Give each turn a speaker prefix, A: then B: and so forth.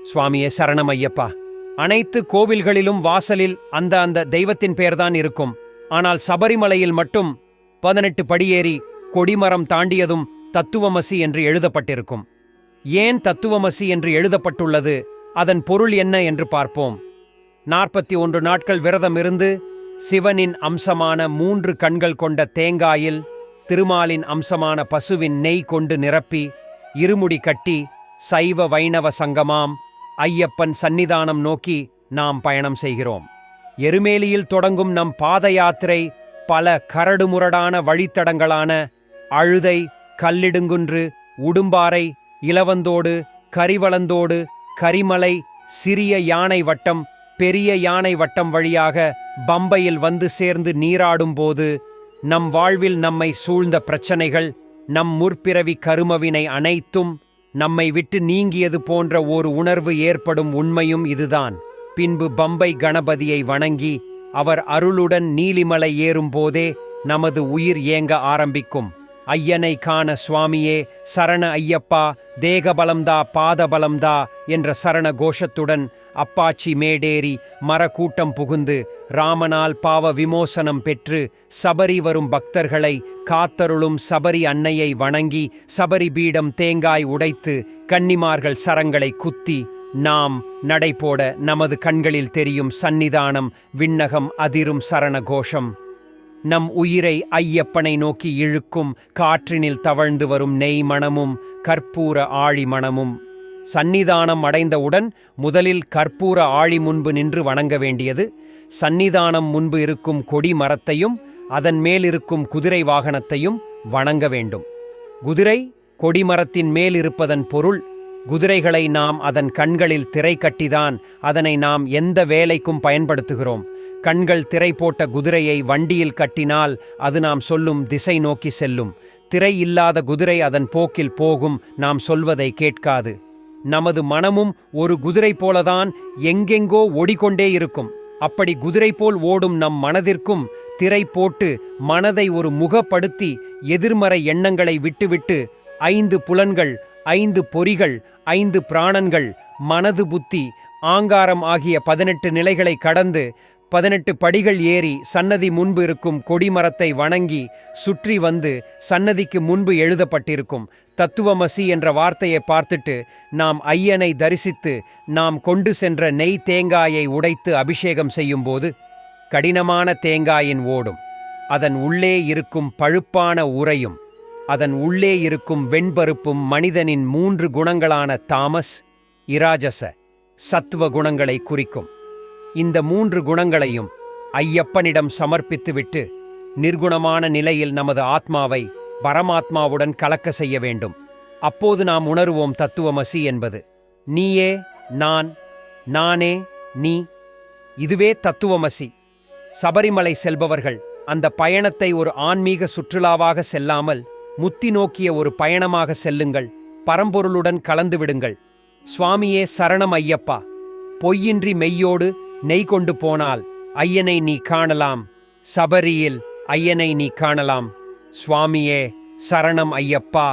A: சுவாமியே சரணம் ஐயப்பா. அனைத்து கோவில்களிலும் வாசலில் அந்த தெய்வத்தின் பெயர்தான் இருக்கும். ஆனால் சபரிமலையில் மட்டும் 18 படியேறி கொடிமரம் தாண்டியதும் தத்துவமசி என்று எழுதப்பட்டிருக்கும். ஏன் தத்துவமசி என்று எழுதப்பட்டுள்ளது, அதன் பொருள் என்ன என்று பார்ப்போம். 41 நாட்கள் விரதமிருந்து சிவனின் அம்சமான 3 கண்கள் கொண்ட தேங்காயில் திருமாலின் அம்சமான பசுவின் நெய் கொண்டு நிரப்பி இருமுடி கட்டி சைவ வைணவ சங்கமாம் ஐயப்பன் சந்நிதானம் நோக்கி நாம் பயணம் செய்கிறோம். எருமேலியில் தொடங்கும் நம் பாத யாத்திரை பல கரடுமுரடான வழித்தடங்களான அழுதை, கல்லிடுங்குன்று, உடும்பாறை, இலவந்தோடு, கரிவளந்தோடு, கரிமலை, சிறிய யானை வட்டம், பெரிய யானை வட்டம் வழியாக பம்பையில் வந்து சேர்ந்து நீராடும்போது நம் வாழ்வில் நம்மை சூழ்ந்த பிரச்சனைகள், நம் முற்பிறவி கருமவினை அனைத்தும் நம்மை விட்டு நீங்கியது போன்ற ஒரு உணர்வு ஏற்படும். உண்மையும் இதுதான். பின்பு பம்பை கணபதியை வணங்கி அவர் அருளுடன் நீலிமலை ஏறும்போதே நமது உயிர் ஏங்க ஆரம்பிக்கும். ஐயனை காண சுவாமியே சரண ஐயப்பா, தேகபலம்தா பாதபலம்தா என்ற சரண கோஷத்துடன் அப்பாச்சி மேடேறி மரக்கூட்டம் புகுந்து ராமனால் பாவ விமோசனம் பெற்று சபரி வரும் பக்தர்களை காத்தருளும் சபரி அன்னையை வணங்கி சபரி பீடம் தேங்காய் உடைத்து கன்னிமார்கள் சரங்களை குத்தி நாம் நடைபோட நமது கண்களில் தெரியும் சந்நிதானம், விண்ணகம் அதிரும் சரண கோஷம். நம் உயிரை ஐயப்பனை நோக்கி இழுக்கும் காற்றினில் தவழ்ந்து வரும் நெய் மணமும் கற்பூர ஆழி மணமும். சந்நிதானம் அடைந்தவுடன் முதலில் கற்பூர ஆழி முன்பு நின்று வணங்க வேண்டியது. சந்நிதானம் முன்பு இருக்கும் கொடி மரத்தையும் அதன் மேலிருக்கும் குதிரை வாகனத்தையும் வணங்க வேண்டும். குதிரை கொடிமரத்தின் மேலிருப்பதன் பொருள், குதிரைகளை நாம் அதன் கண்களில் திரை கட்டிதான் அதனை நாம் எந்த வேலைக்கும் பயன்படுத்துகிறோம். கண்கள் திரை போட்ட குதிரையை வண்டியில் கட்டினால் அது நாம் சொல்லும் திசை நோக்கி செல்லும். திரை இல்லாத குதிரை அதன் போக்கில் போகும், நாம் சொல்வதை கேட்காது. நமது மனமும் ஒரு குதிரை போலதான் எங்கெங்கோ ஓடிக்கொண்டே இருக்கும். அப்படி குதிரை போல் ஓடும் நம் மனதிற்கும் திரை போட்டு மனதை ஒரு முகப்படுத்தி எதிர்மறை எண்ணங்களை விட்டுவிட்டு 5 புலன்கள், 5 பொறிகள், 5 பிராணன்கள், மனது, புத்தி, ஆங்காரம் ஆகிய 18 நிலைகளை கடந்து 18 படிகள் ஏறி சன்னதி முன்பு இருக்கும் கொடிமரத்தை வணங்கி சுற்றி வந்து சன்னதிக்கு முன்பு எழுதப்பட்டிருக்கும் தத்துவமசி என்ற வார்த்தையை பார்த்துட்டு நாம் ஐயனை தரிசித்து நாம் கொண்டு சென்ற நெய் தேங்காயை உடைத்து அபிஷேகம் செய்யும்போது கடினமான தேங்காயின் ஓடும், அதன் உள்ளே இருக்கும் பழுப்பான உரையும், அதன் உள்ளே இருக்கும் வெண்பருப்பும் மனிதனின் 3 குணங்களான தாமஸ், இராஜச, சத்துவ குணங்களை குறிக்கும். இந்த 3 குணங்களையும் ஐயப்பனிடம் சமர்ப்பித்துவிட்டு நிர்குணமான நிலையில் நமது ஆத்மாவை பரமாத்மாவுடன் கலக்க செய்ய வேண்டும். அப்போது நாம் உணருவோம் தத்துவமசி என்பது நீயே நான், நானே நீ. இதுவே தத்துவமசி. சபரிமலை செல்பவர்கள் அந்த பயணத்தை ஒரு ஆன்மீக சுற்றுலாவாக செல்லாமல் முத்தி நோக்கிய ஒரு பயணமாக செல்லுங்கள். பரம்பொருளுடன் கலந்துவிடுங்கள். சுவாமியே சரணம் ஐயப்பா. பொய்யின்றி மெய்யோடு நெய் கொண்டு போனால் ஐயனை நீ காணலாம். சபரியில் ஐயனை நீ காணலாம். சுவாமியே சரணம் ஐயப்பா.